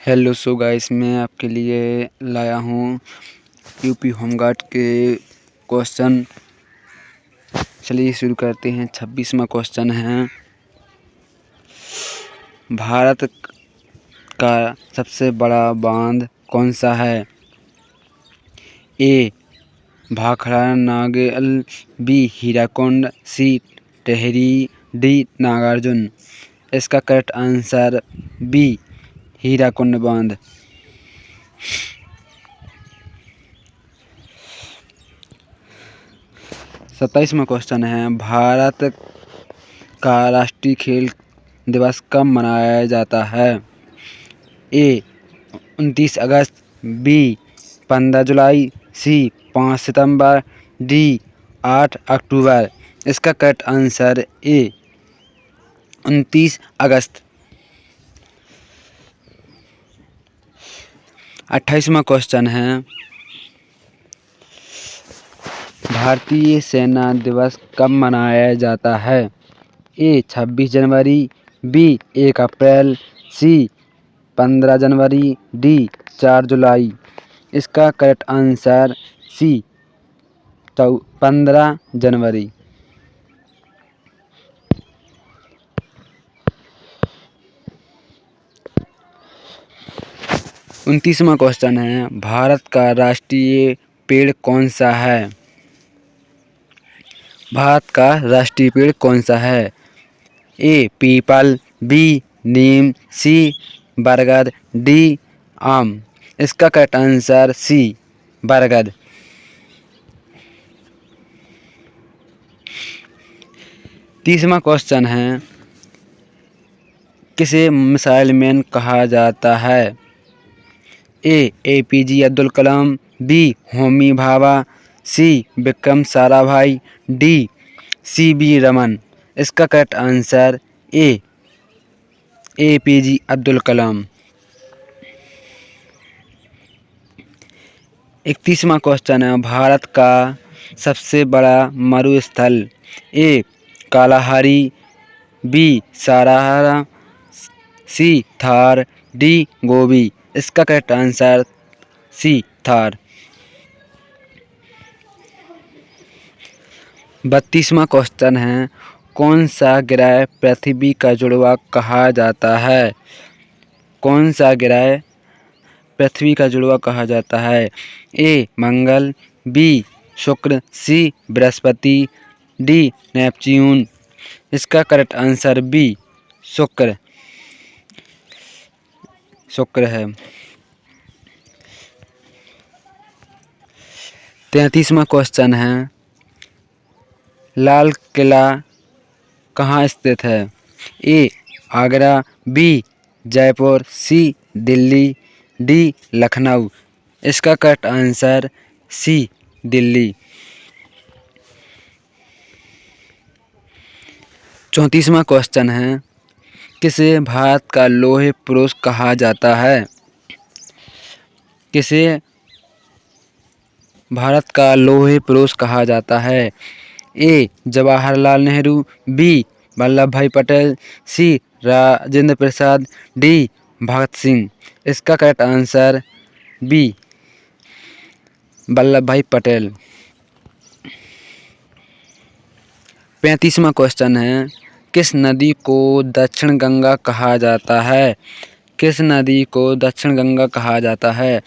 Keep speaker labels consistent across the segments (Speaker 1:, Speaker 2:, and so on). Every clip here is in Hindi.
Speaker 1: हेलो सो गाइस, मैं आपके लिए लाया हूँ यूपी होमगार्ड के क्वेश्चन। चलिए शुरू करते हैं। 26वां क्वेश्चन है, भारत का सबसे बड़ा बांध कौन सा है? ए भाखड़ा नागल, बी हीराकुंड, सी टेहरी, डी नागार्जुन। इसका करेक्ट आंसर बी हीराकुंड बांध। 27वां क्वेश्चन है, भारत का राष्ट्रीय खेल दिवस कब मनाया जाता है? ए 29 अगस्त, बी 15 जुलाई, सी 5 सितंबर, डी 8 अक्टूबर। इसका करेक्ट आंसर ए 29 अगस्त। 28वां क्वेश्चन है, भारतीय सेना दिवस कब मनाया जाता है? ए 26 जनवरी, बी 1 अप्रैल, सी 15 जनवरी, डी 4 जुलाई। इसका करेक्ट आंसर सी 15 जनवरी। 29वां क्वेश्चन है, भारत का राष्ट्रीय पेड़ कौन सा है? भारत का राष्ट्रीय पेड़ कौन सा है? ए पीपल, बी नीम, सी बरगद, डी आम। इसका करेक्ट आंसर सी बरगद। 30वां क्वेश्चन है, किसे मिसाइल मैन कहा जाता है? A APJ Abdul Kalam, B Homi Bhabha, C Vikram Sarabhai, D CB Raman. इसका correct answer A APJ Abdul Kalam. 31वां क्वेश्चन है, भारत का सबसे बड़ा मरुस्थल? A Kalahari, B Sahara, C Thar, D Gobi. इसका करेक्ट आंसर सी थार। 32वां क्वेश्चन है, कौन सा ग्रह पृथ्वी का जुड़वा कहा जाता है? कौन सा ग्रह पृथ्वी का जुड़वा कहा जाता है? ए मंगल, बी शुक्र, सी बृहस्पति, डी नेपच्यून। इसका करेक्ट आंसर बी शुक्र है। 33वां क्वेश्चन है, लाल किला कहाँ स्थित है? A Agra, B Jaipur, C Delhi, D Lucknow. इसका करेक्ट आंसर सी दिल्ली। 34वां क्वेश्चन है, किसे भारत का लौह पुरुष कहा जाता है? किसे भारत का लौह पुरुष कहा जाता है? ए जवाहरलाल नेहरू, बी वल्लभ भाई पटेल, सी राजेंद्र प्रसाद, डी भगत सिंह। इसका करेक्ट आंसर बी वल्लभ भाई पटेल। 35वां क्वेश्चन है, किस नदी को दक्षिण गंगा कहा जाता है? किस नदी को दक्षिण गंगा कहा जाता है?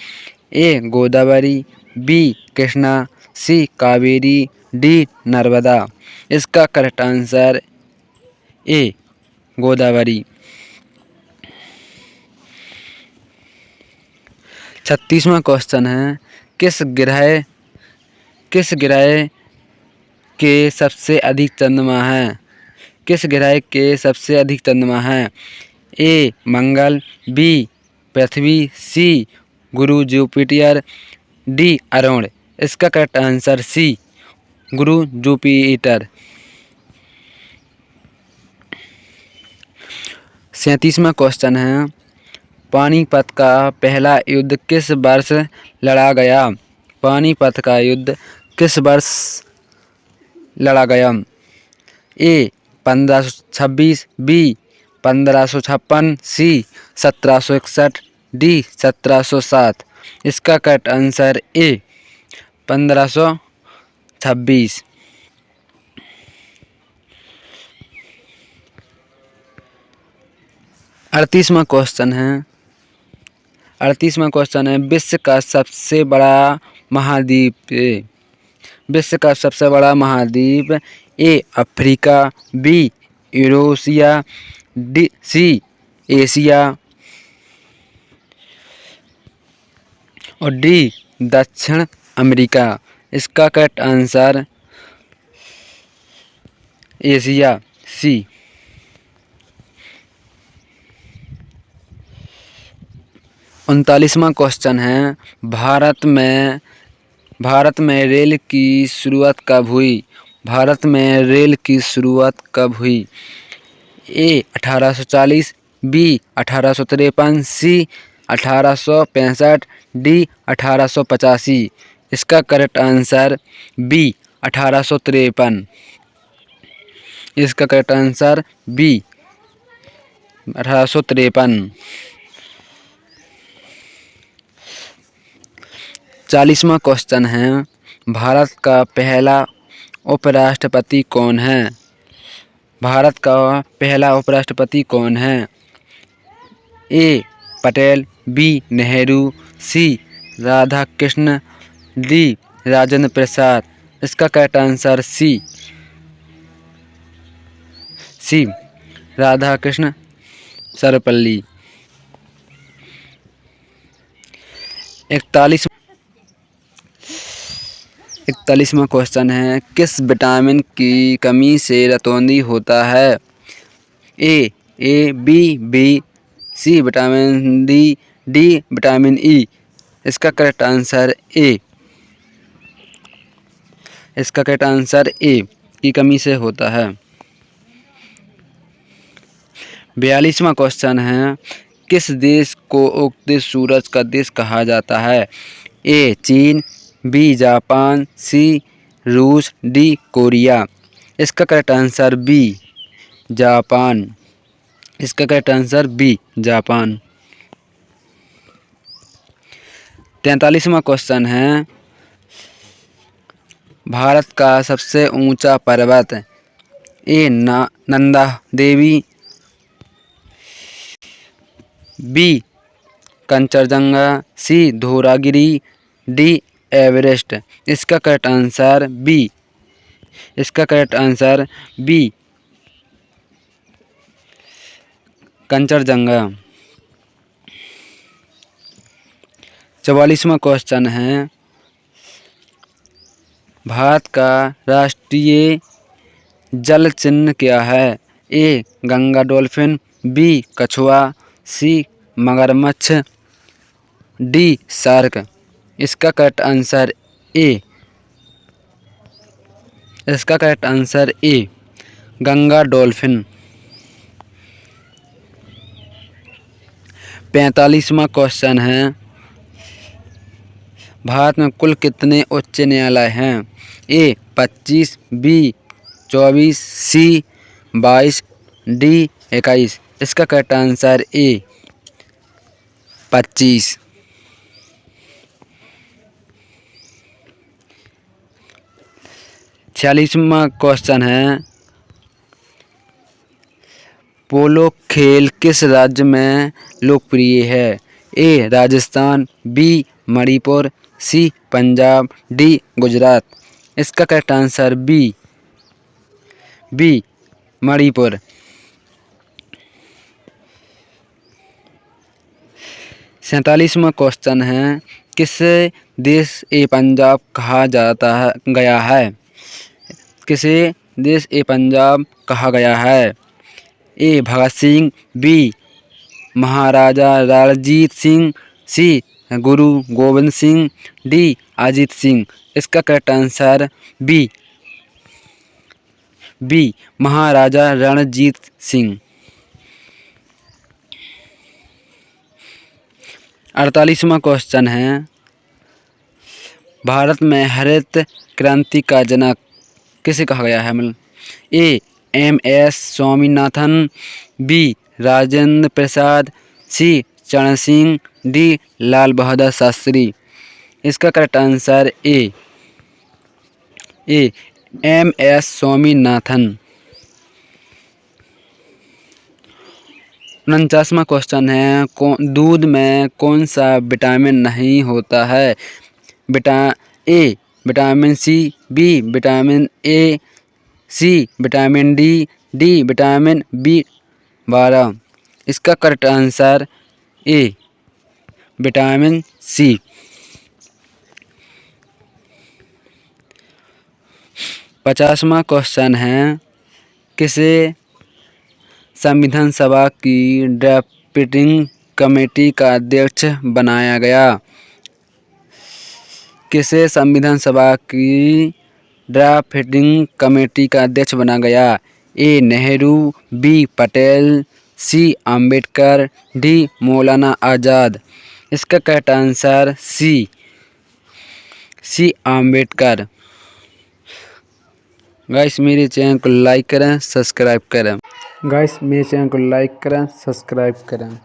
Speaker 1: A Godavari, B Krishna, C Kaveri, D Narmada. इसका करेक्ट आंसर ए गोदावरी। 36वां क्वेश्चन है, किस ग्रह के सबसे अधिक चंद्रमा हैं? किस ग्रह के सबसे अधिक चंद्रमा हैं? ए मंगल, बी पृथ्वी, सी गुरु जुपिटर, डी अरुण। इसका करेक्ट आंसर सी गुरु जुपिटर। 37वां क्वेश्चन है, पानीपत का पहला युद्ध किस वर्ष लड़ा गया? पानीपत का युद्ध किस वर्ष लड़ा गया? ए 1526, बी 1556, सी 1761, डी 1707। इसका करेक्ट आंसर ए 1526। 38वां क्वेश्चन है विश्व का सबसे बड़ा महाद्वीप। विश्व का सबसे बड़ा महाद्वीप A Africa, B Eurasia, C Asia और डी दक्षिण अमेरिका। इसका करेक्ट आंसर एशिया, सी। 39वां क्वेश्चन है भारत में रेल की शुरुआत कब हुई। भारत में रेल की शुरुआत कब हुई। ए 1840, बी 1853, सी 1865, डी 1885। इसका करेक्ट आंसर बी 1853। इसका करेक्ट आंसर बी 1853। 40वां क्वेश्चन है भारत का पहला उपराष्ट्रपति कौन है। भारत का पहला उपराष्ट्रपति कौन है। A Patel, B Nehru, C Radhakrishna, D Rajendra Prasad. इसका correct answer C Radhakrishna Sarvepalli. 41वां क्वेश्चन है किस विटामिन की कमी से रतौंधी होता है। A B, C vitamin D, vitamin E. इसका करेक्ट आंसर ए। इसका करेक्ट आंसर ए की कमी से होता है। 42वां क्वेश्चन है किस देश को उगते सूरज का देश कहा जाता है। ए चीन, बी जापान, सी रूस, डी कोरिया। इसका करेक्ट आंसर बी जापान। इसका करेक्ट आंसर बी जापान। 43वां क्वेश्चन है भारत का सबसे ऊंचा पर्वत। A Nanda Devi, B Kanchenjunga, C Dhaulagiri, D Everest. इसका करेक्ट आंसर बी। इसका करेक्ट आंसर बी कंचनजंगा। 44वां क्वेश्चन है भारत का राष्ट्रीय जल चिन्ह क्या है। ए गंगा डॉल्फिन, बी कछुआ, सी मगरमच्छ, डी शार्क। इसका करेक्ट आंसर ए। इसका correct answer A Ganga dolphin. 45वां क्वेश्चन है भारत में कुल कितने उच्च न्यायालय हैं। A 25, B 24, C 22, D 21। इसका करेक्ट आंसर ए 25। 46वां क्वेश्चन है पोलो खेल किस राज्य में लोकप्रिय है। A Rajasthan, B Manipur, C Punjab, D Gujarat. इसका करेक्ट आंसर बी मणिपुर। 47वां क्वेश्चन है किसे देश ए पंजाब कहा गया है। किसे देश ए पंजाब कहा गया है। ए भगत सिंह, बी महाराजा रणजीत सिंह, सी गुरु गोविंद सिंह, डी अजीत सिंह। इसका करेक्ट आंसर बी महाराजा रणजीत सिंह। 48वां क्वेश्चन है भारत में हरित क्रांति का जनक किसे कहा गया है। A MS Swaminathan, B Rajendra Prasad, C Charan Singh, D Lal Bahadur Shastri. इसका correct answer A M S. Swaminathan. 49वां क्वेश्चन है दूध में कौन सा विटामिन नहीं होता है? A vitamin C, B vitamin A, C vitamin D vitamin बी12। इसका correct answer A vitamin C. 50वां क्वेश्चन है किसे संविधान सभा की ड्राफ्टिंग कमेटी का अध्यक्ष बनाया गया? किसे संविधान सभा की ड्राफ्टिंग कमेटी का अध्यक्ष बनाया गया? A Nehru, B Patel, C Ambedkar, D Maulana Azad. इसका correct answer C Ambedkar. Guys मेरे चैनल को लाइक करें, सब्सक्राइब करें।